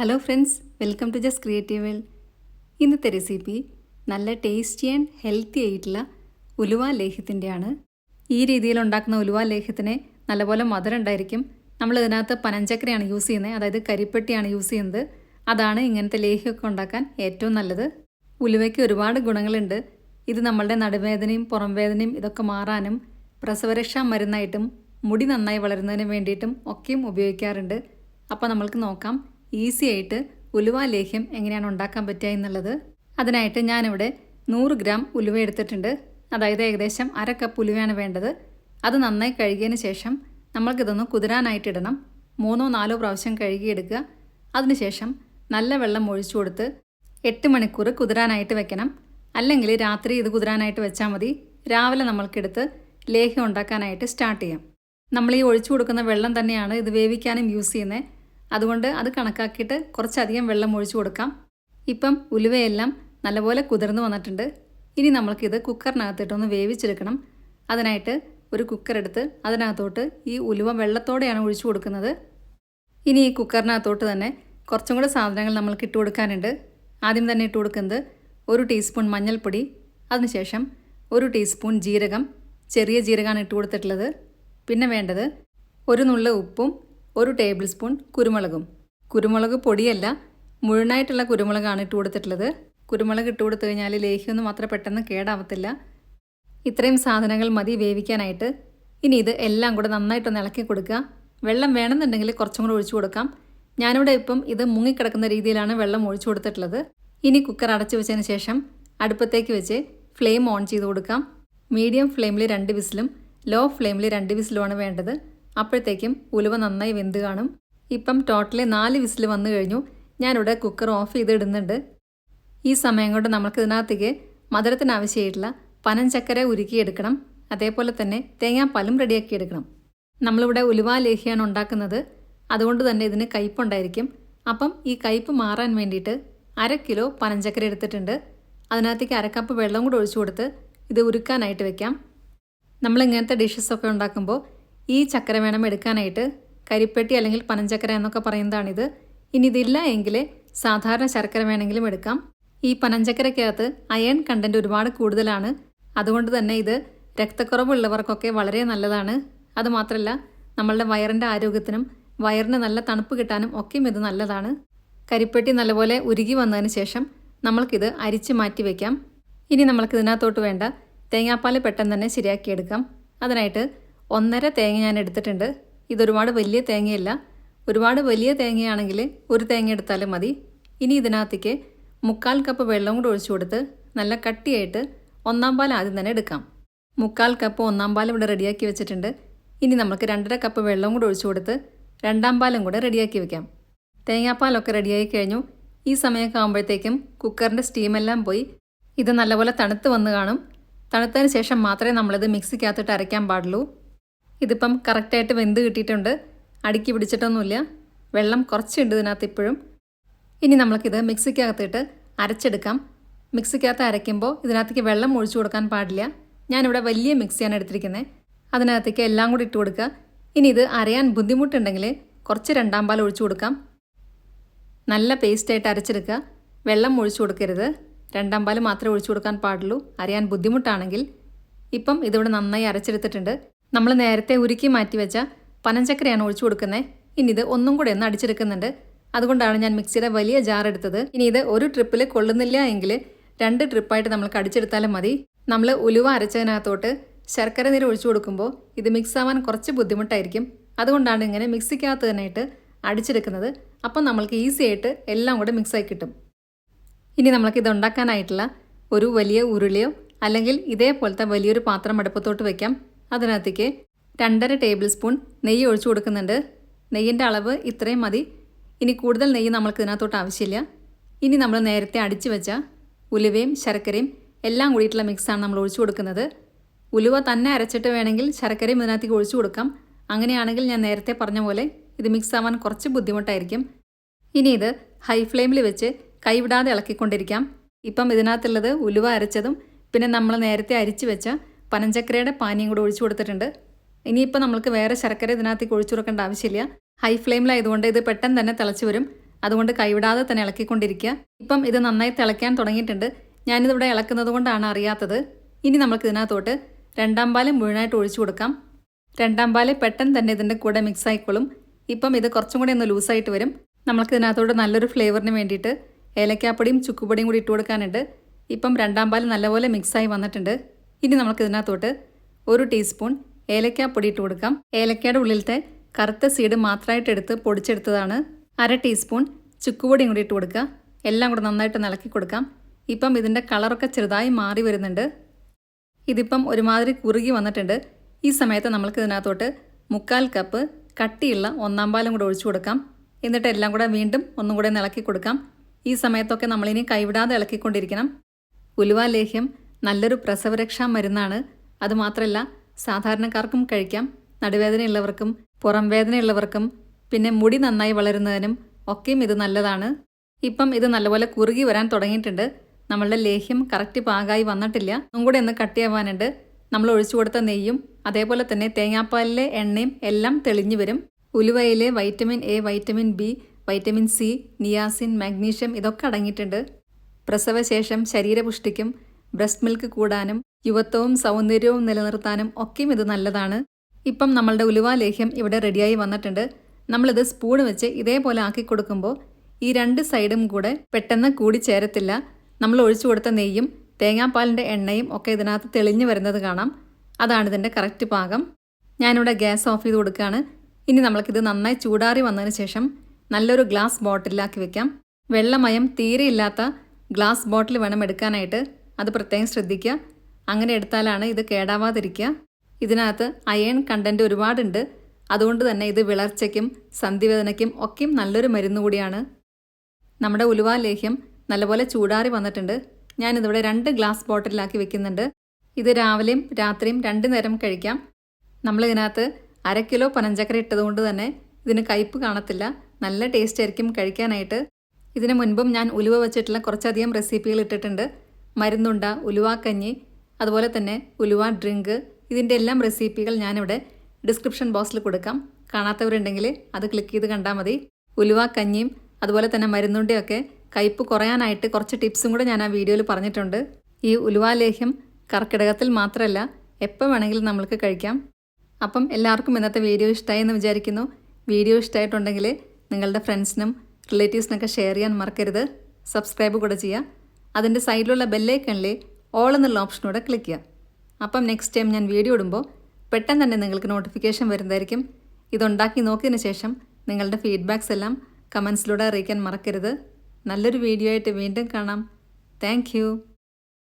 Hello friends, welcome to Jas creative world. ഇന്നത്തെ recipe നല്ല tasty and healthy ആയിട്ടുള്ള ഉലുവ ലേഹ്യത്തിൻ്റെയാണ്. ഈ രീതിയിൽ ഉണ്ടാക്കുന്ന ഉലുവ ലേഹ്യത്തിന് നല്ലപോലെ മധുരം ഉണ്ടായിരിക്കും. നമ്മൾ ഇതിനകത്ത് പനഞ്ചക്കരയാണ് യൂസ് ചെയ്യുന്നത്, അതായത് കരിപ്പെട്ടിയാണ് യൂസ് ചെയ്യുന്നത്. അതാണ് ഇങ്ങനത്തെ ലേഹ്യമൊക്കെ ഉണ്ടാക്കാൻ ഏറ്റവും നല്ലത്. ഉലുവയ്ക്ക് ഒരുപാട് ഗുണങ്ങളുണ്ട്. ഇത് നമ്മളുടെ നടുവേദനയും പുറം വേദനയും ഇതൊക്കെ മാറാനും പ്രസവരക്ഷാ മരുന്നായിട്ടും മുടി നന്നായി വളരുന്നതിന് വേണ്ടിയിട്ടും ഒക്കെയും ഉപയോഗിക്കാറുണ്ട്. അപ്പോൾ നമ്മൾക്ക് നോക്കാം ഈസി ആയിട്ട് ഉലുവ ലേഹ്യം എങ്ങനെയാണ് ഉണ്ടാക്കാൻ പറ്റുക എന്നുള്ളത്. അതിനായിട്ട് ഞാനിവിടെ 100 ഗ്രാം ഉലുവ എടുത്തിട്ടുണ്ട്. അതായത് ഏകദേശം 1/2 കപ്പ് ഉലുവയാണ് വേണ്ടത്. അത് നന്നായി കഴുകിയതിന് ശേഷം നമ്മൾക്കിതൊന്ന് കുതിരാനായിട്ടിടണം. 3-4 പ്രാവശ്യം കഴുകിയെടുക്കുക. അതിനുശേഷം നല്ല വെള്ളം ഒഴിച്ചു കൊടുത്ത് 8 മണിക്കൂർ കുതിരാനായിട്ട് വെക്കണം. അല്ലെങ്കിൽ രാത്രി ഇത് കുതിരാനായിട്ട് വെച്ചാൽ മതി. രാവിലെ നമ്മൾക്കെടുത്ത് ലേഹ്യം ഉണ്ടാക്കാനായിട്ട് സ്റ്റാർട്ട് ചെയ്യാം. നമ്മൾ ഈ ഒഴിച്ചു കൊടുക്കുന്ന വെള്ളം തന്നെയാണ് ഇത് വേവിക്കാനും യൂസ് ചെയ്യുന്നത്. അതുകൊണ്ട് അത് കണക്കാക്കിയിട്ട് കുറച്ചധികം വെള്ളം ഒഴിച്ചു കൊടുക്കാം. ഇപ്പം ഉലുവയെല്ലാം നല്ലപോലെ കുതിർന്ന് വന്നിട്ടുണ്ട്. ഇനി നമ്മൾക്കിത് കുക്കറിനകത്തിട്ടൊന്ന് വേവിച്ചെടുക്കണം. അതിനായിട്ട് ഒരു കുക്കർ എടുത്ത് അതിനകത്തോട്ട് ഈ ഉലുവ വെള്ളത്തോടെയാണ് ഒഴിച്ചു കൊടുക്കുന്നത്. ഇനി ഈ കുക്കറിനകത്തോട്ട് തന്നെ കുറച്ചും കൂടെ സാധനങ്ങൾ നമ്മൾക്ക് ഇട്ട് കൊടുക്കാനുണ്ട്. ആദ്യം തന്നെ ഇട്ട് കൊടുക്കുന്നത് 1 ടീസ്പൂൺ മഞ്ഞൾപ്പൊടി, അതിനുശേഷം 1 ടീസ്പൂൺ ജീരകം, ചെറിയ ജീരകമാണ് ഇട്ട് കൊടുത്തിട്ടുള്ളത്. പിന്നെ വേണ്ടത് 1 നുള്ള ഉപ്പും 1 ടേബിൾ സ്പൂൺ കുരുമുളകും. കുരുമുളക് പൊടിയല്ല, മുഴുവനായിട്ടുള്ള കുരുമുളകാണ് ഇട്ട് കൊടുത്തിട്ടുള്ളത്. കുരുമുളക് ഇട്ട് കൊടുത്തു കഴിഞ്ഞാൽ ലേഹ്യമൊന്നും അത്ര പെട്ടെന്ന് കേടാവത്തില്ല. ഇത്രയും സാധനങ്ങൾ മതി വേവിക്കാനായിട്ട്. ഇനി ഇത് എല്ലാം കൂടെ നന്നായിട്ടൊന്ന് ഇളക്കി കൊടുക്കുക. വെള്ളം വേണമെന്നുണ്ടെങ്കിൽ കുറച്ചും കൂടെ ഒഴിച്ചു കൊടുക്കാം. ഞാനിവിടെ ഇപ്പം ഇത് മുങ്ങിക്കിടക്കുന്ന രീതിയിലാണ് വെള്ളം ഒഴിച്ചു കൊടുത്തിട്ടുള്ളത്. ഇനി കുക്കർ അടച്ചു വെച്ചതിന് ശേഷം അടുപ്പത്തേക്ക് വെച്ച് ഫ്ലെയിം ഓൺ ചെയ്ത് കൊടുക്കാം. മീഡിയം ഫ്ലെയിമിൽ 2 വിസിലും ലോ ഫ്ലെയിമിൽ 2 വിസിലുമാണ് വേണ്ടത്. അപ്പോഴത്തേക്കും ഉലുവ നന്നായി വെന്ത് കാണും. ഇപ്പം ടോട്ടലി 4 വിസിൽ വന്നു കഴിഞ്ഞു. ഞാനിവിടെ കുക്കർ ഓഫ് ചെയ്ത് ഇടുന്നുണ്ട്. ഈ സമയം കൊണ്ട് നമുക്ക് ഇതിനകത്തേക്ക് മധുരത്തിന് ആവശ്യമായിട്ടുള്ള പനഞ്ചക്കര ഉരുക്കിയെടുക്കണം. അതേപോലെ തന്നെ തേങ്ങാപ്പാലും റെഡിയാക്കി എടുക്കണം. നമ്മളിവിടെ ഉലുവ ലേഹ്യമാണ് ഉണ്ടാക്കുന്നത്. അതുകൊണ്ട് തന്നെ ഇതിന് കയ്പുണ്ടായിരിക്കും. അപ്പം ഈ കയ്പ് മാറാൻ വേണ്ടിയിട്ട് 1/2 കിലോ പനഞ്ചക്കര എടുത്തിട്ടുണ്ട്. അതിനകത്തേക്ക് 1/2 കപ്പ് വെള്ളം കൂടെ ഒഴിച്ചു കൊടുത്ത് ഇത് ഉരുക്കാനായിട്ട് വെക്കാം. നമ്മളിങ്ങനത്തെ ഡിഷസൊക്കെ ഉണ്ടാക്കുമ്പോൾ ഈ ചക്കര വേണം എടുക്കാനായിട്ട്. കരിപ്പെട്ടി അല്ലെങ്കിൽ പനഞ്ചക്കര എന്നൊക്കെ പറയുന്നതാണിത്. ഇനി ഇതില്ല എങ്കിൽ സാധാരണ ശർക്കര വേണമെങ്കിലും എടുക്കാം. ഈ പനഞ്ചക്കരയ്ക്കകത്ത് അയൺ കണ്ടൻറ്റ് ഒരുപാട് കൂടുതലാണ്. അതുകൊണ്ട് തന്നെ ഇത് രക്തക്കുറവുള്ളവർക്കൊക്കെ വളരെ നല്ലതാണ്. അതുമാത്രമല്ല നമ്മളുടെ വയറിൻ്റെ ആരോഗ്യത്തിനും വയറിന് നല്ല തണുപ്പ് കിട്ടാനും ഒക്കെയും ഇത് നല്ലതാണ്. കരിപ്പെട്ടി നല്ലപോലെ ഉരുകി വന്നതിന് ശേഷം നമ്മൾക്കിത് അരിച്ച് മാറ്റി വയ്ക്കാം. ഇനി നമ്മൾക്ക് ഇതിനകത്തോട്ട് വേണ്ട തേങ്ങാപ്പാൽ പെട്ടെന്ന് തന്നെ ശരിയാക്കിയെടുക്കാം. അതിനായിട്ട് 1.5 തേങ്ങ ഞാൻ എടുത്തിട്ടുണ്ട്. ഇതൊരുപാട് വലിയ തേങ്ങയല്ല. ഒരുപാട് വലിയ തേങ്ങയാണെങ്കിൽ 1 തേങ്ങ എടുത്താലും മതി. ഇനി ഇതിനകത്തേക്ക് 3/4 കപ്പ് വെള്ളം കൂടെ ഒഴിച്ചു കൊടുത്ത് നല്ല കട്ടിയായിട്ട് 1-ാം പാൽ ആദ്യം തന്നെ എടുക്കാം. 3/4 കപ്പ് 1-ാം പാൽ ഇവിടെ റെഡിയാക്കി വെച്ചിട്ടുണ്ട്. ഇനി നമുക്ക് 2.5 കപ്പ് വെള്ളം കൂടെ ഒഴിച്ചു കൊടുത്ത് 2-ാം പാലും കൂടെ റെഡിയാക്കി വെക്കാം. തേങ്ങാപ്പാലൊക്കെ റെഡിയായി കഴിഞ്ഞു. ഈ സമയമൊക്കെ ആകുമ്പോഴത്തേക്കും കുക്കറിൻ്റെ സ്റ്റീമെല്ലാം പോയി ഇത് നല്ലപോലെ തണുത്ത് വന്ന് കാണും. തണുത്തതിന് ശേഷം മാത്രമേ നമ്മളിത് മിക്സിക്കകത്തിട്ട് അരയ്ക്കാൻ പാടുള്ളൂ. ഇതിപ്പം കറക്റ്റായിട്ട് വെന്ത് കിട്ടിയിട്ടുണ്ട്. അടുക്കി പിടിച്ചിട്ടൊന്നുമില്ല. വെള്ളം കുറച്ചുണ്ട് ഇതിനകത്ത് ഇപ്പോഴും. ഇനി നമ്മൾക്കിത് മിക്സിക്കകത്തിട്ട് അരച്ചെടുക്കാം. മിക്സിക്കകത്ത് അരയ്ക്കുമ്പോൾ ഇതിനകത്തേക്ക് വെള്ളം ഒഴിച്ചു കൊടുക്കാൻ പാടില്ല. ഞാനിവിടെ വലിയ മിക്സിയാണ് എടുത്തിരിക്കുന്നത്. അതിനകത്തേക്ക് എല്ലാം കൂടി ഇട്ട് കൊടുക്കുക. ഇനി ഇത് അരയാൻ ബുദ്ധിമുട്ടുണ്ടെങ്കിൽ കുറച്ച് 2-ാം പാൽ ഒഴിച്ചു കൊടുക്കാം. നല്ല പേസ്റ്റായിട്ട് അരച്ചെടുക്കുക. വെള്ളം ഒഴിച്ചു കൊടുക്കരുത്. 2-ാം പാൽ മാത്രമേ ഒഴിച്ചു കൊടുക്കാൻ പാടുള്ളൂ, അരയാൻ ബുദ്ധിമുട്ടാണെങ്കിൽ. ഇപ്പം ഇതിവിടെ നന്നായി അരച്ചെടുത്തിട്ടുണ്ട്. നമ്മൾ നേരത്തെ ഉരുക്കി മാറ്റി വെച്ച പനഞ്ചക്കരയാണ് ഒഴിച്ചു കൊടുക്കുന്നത്. ഇനി ഇത് ഒന്നും കൂടെ ഒന്ന് അടിച്ചെടുക്കുന്നുണ്ട്. അതുകൊണ്ടാണ് ഞാൻ മിക്സിയുടെ വലിയ ജാർ എടുത്തത്. ഇനി ഇത് ഒരു ട്രിപ്പിൽ കൊള്ളുന്നില്ല എങ്കിൽ 2 ട്രിപ്പായിട്ട് നമ്മൾക്ക് അടിച്ചെടുത്താലും മതി. നമ്മൾ ഉലുവ അരച്ചതിനകത്തോട്ട് ശർക്കര നീര് ഒഴിച്ചു കൊടുക്കുമ്പോൾ ഇത് മിക്സ് ആവാൻ കുറച്ച് ബുദ്ധിമുട്ടായിരിക്കും. അതുകൊണ്ടാണ് ഇങ്ങനെ മിക്സിക്കകത്ത് തന്നെ ഇട്ട് അടിച്ചെടുക്കുന്നത്. അപ്പം നമ്മൾക്ക് ഈസി ആയിട്ട് എല്ലാം കൂടെ മിക്സായി കിട്ടും. ഇനി നമ്മൾക്കിത് ഉണ്ടാക്കാനായിട്ടുള്ള ഒരു വലിയ ഉരുളിയോ അല്ലെങ്കിൽ ഇതേപോലത്തെ വലിയൊരു പാത്രം അടുപ്പത്തോട്ട് വയ്ക്കാം. അതിനകത്തേക്ക് 2.5 ടേബിൾ സ്പൂൺ നെയ്യ് ഒഴിച്ചു കൊടുക്കുന്നുണ്ട്. നെയ്യിൻ്റെ അളവ് ഇത്രയും മതി. ഇനി കൂടുതൽ നെയ്യ് നമ്മൾക്ക് ഇതിനകത്തോട്ട് ആവശ്യമില്ല. ഇനി നമ്മൾ നേരത്തെ അടിച്ചു വെച്ച ഉലുവയും ശർക്കരയും എല്ലാം കൂടിയിട്ടുള്ള മിക്സാണ് നമ്മൾ ഒഴിച്ചു കൊടുക്കുന്നത്. ഉലുവ തന്നെ അരച്ചിട്ട് വേണമെങ്കിൽ ശർക്കരയും ഇതിനകത്തേക്ക് ഒഴിച്ചു കൊടുക്കാം. അങ്ങനെയാണെങ്കിൽ ഞാൻ നേരത്തെ പറഞ്ഞ പോലെ ഇത് മിക്സ് ആവാൻ കുറച്ച് ബുദ്ധിമുട്ടായിരിക്കും. ഇനി ഇത് ഹൈ ഫ്ലെയിമിൽ വെച്ച് കൈവിടാതെ ഇളക്കിക്കൊണ്ടിരിക്കാം. ഇപ്പം ഇതിനകത്തുള്ളത് ഉലുവ അരച്ചതും പിന്നെ നമ്മൾ നേരത്തെ അരിച്ചു വെച്ച പനഞ്ചക്കരയുടെ പാനിയും കൂടെ ഒഴിച്ചു കൊടുത്തിട്ടുണ്ട്. ഇനിയിപ്പോൾ നമ്മൾക്ക് വേറെ ശർക്കര ഇതിനകത്തേക്ക് ഒഴിച്ചു കൊടുക്കേണ്ട ആവശ്യമില്ല. ഹൈ ഫ്ലെയിമിലായതുകൊണ്ട് ഇത് പെട്ടെന്ന് തന്നെ തിളച്ച് വരും. അതുകൊണ്ട് കൈവിടാതെ തന്നെ ഇളക്കിക്കൊണ്ടിരിക്കുക. ഇപ്പം ഇത് നന്നായി തിളയ്ക്കാൻ തുടങ്ങിയിട്ടുണ്ട്. ഞാനിതിവിടെ ഇളക്കുന്നത് കൊണ്ടാണ് അറിയാത്തത്. ഇനി നമുക്ക് ഇതിനകത്തോട്ട് രണ്ടാം പാല് മുഴുവനായിട്ട് ഒഴിച്ചു കൊടുക്കാം. രണ്ടാം പാല് പെട്ടെന്ന് തന്നെ ഇതിൻ്റെ കൂടെ മിക്സ് ആയിക്കോളും. ഇപ്പം ഇത് കുറച്ചും കൂടി ഒന്ന് ലൂസായിട്ട് വരും. നമ്മൾക്ക് ഇതിനകത്തോട്ട് നല്ലൊരു ഫ്ലേവറിന് വേണ്ടിയിട്ട് ഏലക്കാപ്പൊടിയും ചുക്കുപൊടിയും കൂടി ഇട്ട് കൊടുക്കാനുണ്ട്. ഇപ്പം രണ്ടാം പാല് നല്ലപോലെ മിക്സായി വന്നിട്ടുണ്ട്. ഇനി നമുക്ക് ഇതിനകത്തോട്ട് 1 ടീസ്പൂൺ ഏലക്കാപ്പൊടി ഇട്ട് കൊടുക്കാം. ഏലക്കയുടെ ഉള്ളിലത്തെ കറുത്ത സീഡ് മാത്രമായിട്ട് എടുത്ത് പൊടിച്ചെടുത്തതാണ്. 1/2 ടീസ്പൂൺ ചുക്കുപൊടിയും കൂടി ഇട്ട് കൊടുക്കുക. എല്ലാം കൂടെ നന്നായിട്ട് ഇളക്കി കൊടുക്കാം. ഇപ്പം ഇതിൻ്റെ കളറൊക്കെ ചെറുതായി മാറി വരുന്നുണ്ട്. ഇതിപ്പം ഒരുമാതിരി കുറുകി വന്നിട്ടുണ്ട്. ഈ സമയത്ത് നമ്മൾക്ക് ഇതിനകത്തോട്ട് 1/4 കപ്പ് കട്ടിയുള്ള ഒന്നാം പാലും കൂടെ ഒഴിച്ചു കൊടുക്കാം. എന്നിട്ട് എല്ലാം കൂടെ വീണ്ടും ഒന്നും കൂടെ ഇളക്കി കൊടുക്കാം. ഈ സമയത്തൊക്കെ നമ്മളിനി കൈവിടാതെ ഇളക്കിക്കൊണ്ടിരിക്കണം. ഉലുവ ലേഹ്യം നല്ലൊരു പ്രസവരക്ഷാ മരുന്നാണ്. അതുമാത്രമല്ല സാധാരണക്കാർക്കും കഴിക്കാം. നടുവേദനയുള്ളവർക്കും പുറം വേദനയുള്ളവർക്കും പിന്നെ മുടി നന്നായി വളരുന്നതിനും ഒക്കെയും ഇത് നല്ലതാണ്. ഇപ്പം ഇത് നല്ലപോലെ കുറുകി വരാൻ തുടങ്ങിയിട്ടുണ്ട്. നമ്മളുടെ ലേഹ്യം കറക്റ്റ് പാകമായി വന്നിട്ടില്ല. ഒന്നും കൂടെ ഒന്ന് കട്ടിയാവാനുണ്ട്. നമ്മൾ ഒഴിച്ചു കൊടുത്ത നെയ്യും അതേപോലെ തന്നെ തേങ്ങാപ്പാലിലെ എണ്ണയും എല്ലാം തെളിഞ്ഞു വരും. ഉലുവയിലെ vitamin A, vitamin B, vitamin C, niacin, magnesium ഇതൊക്കെ അടങ്ങിയിട്ടുണ്ട്. പ്രസവശേഷം ശരീരപുഷ്ടിക്കും ബ്രസ്റ്റ് മിൽക്ക് കൂടാനും യുവത്വവും സൗന്ദര്യവും നിലനിർത്താനും ഒക്കെയും ഇത് നല്ലതാണ്. ഇപ്പം നമ്മളുടെ ഉലുവ ലേഹ്യം ഇവിടെ റെഡിയായി വന്നിട്ടുണ്ട്. നമ്മളിത് സ്പൂൺ വെച്ച് ഇതേപോലെ ആക്കി കൊടുക്കുമ്പോൾ ഈ 2 സൈഡും കൂടെ പെട്ടെന്ന് കൂടി ചേരത്തില്ല. നമ്മൾ ഒഴിച്ചു കൊടുത്ത നെയ്യും തേങ്ങാപ്പാലിൻ്റെ എണ്ണയും ഒക്കെ ഇതിനകത്ത് തെളിഞ്ഞു വരുന്നത് കാണാം. അതാണ് ഇതിൻ്റെ കറക്റ്റ് പാകം. ഞാനിവിടെ ഗ്യാസ് ഓഫ് ചെയ്ത് കൊടുക്കുകയാണ്. ഇനി നമ്മൾക്കിത് നന്നായി ചൂടാറി വന്നതിന് ശേഷം നല്ലൊരു ഗ്ലാസ് ബോട്ടിലാക്കി വെക്കാം. വെള്ളമയം തീരെ ഇല്ലാത്ത ഗ്ലാസ് ബോട്ടിൽ വേണം എടുക്കാനായിട്ട്. അത് പ്രത്യേകം ശ്രദ്ധിക്കുക. അങ്ങനെ എടുത്താലാണ് ഇത് കേടാവാതിരിക്കുക. ഇതിനകത്ത് അയൺ കണ്ടൻറ്റ് ഒരുപാടുണ്ട്. അതുകൊണ്ട് തന്നെ ഇത് വിളർച്ചയ്ക്കും സന്ധിവേദനയ്ക്കും ഒക്കെയും നല്ലൊരു മരുന്ന് കൂടിയാണ്. നമ്മുടെ ഉലുവ ലേഹ്യം നല്ലപോലെ ചൂടാറി വന്നിട്ടുണ്ട്. ഞാനിതിവിടെ 2 ഗ്ലാസ് ബോട്ടിലാക്കി വെക്കുന്നുണ്ട്. ഇത് രാവിലെയും രാത്രിയും 2 നേരം കഴിക്കാം. നമ്മളിതിനകത്ത് 1/2 കിലോ പനഞ്ചക്കര ഇട്ടതുകൊണ്ട് തന്നെ ഇതിന് കയ്പ്പ് കാണത്തില്ല. നല്ല ടേസ്റ്റ് ആയിരിക്കും കഴിക്കാനായിട്ട്. ഇതിനു മുൻപും ഞാൻ ഉലുവ വെച്ചിട്ടുള്ള കുറച്ചധികം റെസിപ്പികൾ ഇട്ടിട്ടുണ്ട്. മരുന്നുണ്ട, ഉലുവ കഞ്ഞി, അതുപോലെ തന്നെ ഉലുവ ഡ്രിങ്ക്, ഇതിൻ്റെ എല്ലാം റെസിപ്പികൾ ഞാനിവിടെ ഡിസ്ക്രിപ്ഷൻ ബോക്സിൽ കൊടുക്കാം. കാണാത്തവരുണ്ടെങ്കിൽ അത് ക്ലിക്ക് ചെയ്ത് കണ്ടാൽ മതി. ഉലുവ കഞ്ഞിയും അതുപോലെ തന്നെ മരുന്നുണ്ടയൊക്കെ കയ്പ്പ് കുറയാനായിട്ട് കുറച്ച് ടിപ്സും കൂടെ ഞാൻ ആ വീഡിയോയിൽ പറഞ്ഞിട്ടുണ്ട്. ഈ ഉലുവ ലേഹ്യം കർക്കിടകത്തിൽ മാത്രമല്ല എപ്പോൾ വേണമെങ്കിലും നമ്മൾക്ക് കഴിക്കാം. അപ്പം എല്ലാവർക്കും ഇന്നത്തെ വീഡിയോ ഇഷ്ടമായി എന്ന് വിചാരിക്കുന്നു. വീഡിയോ ഇഷ്ടമായിട്ടുണ്ടെങ്കിൽ നിങ്ങളുടെ ഫ്രണ്ട്സിനും റിലേറ്റീവ്സിനൊക്കെ ഷെയർ ചെയ്യാൻ മറക്കരുത്. സബ്സ്ക്രൈബ് കൂടെ ചെയ്യുക. അതിൻ്റെ സൈഡിലുള്ള ബെല്ലൈക്കണിൽ ഓൾ എന്നുള്ള ഓപ്ഷനൂടെ ക്ലിക്ക് ചെയ്യുക. അപ്പം നെക്സ്റ്റ് ടൈം ഞാൻ വീഡിയോ ഇടുമ്പോൾ പെട്ടെന്ന് തന്നെ നിങ്ങൾക്ക് നോട്ടിഫിക്കേഷൻ വരുന്നതായിരിക്കും. ഇതുണ്ടാക്കി നോക്കിയതിന് ശേഷം നിങ്ങളുടെ ഫീഡ്ബാക്സ് എല്ലാം കമൻസിലൂടെ അറിയിക്കാൻ മറക്കരുത്. നല്ലൊരു വീഡിയോ ആയിട്ട് വീണ്ടും കാണാം. താങ്ക്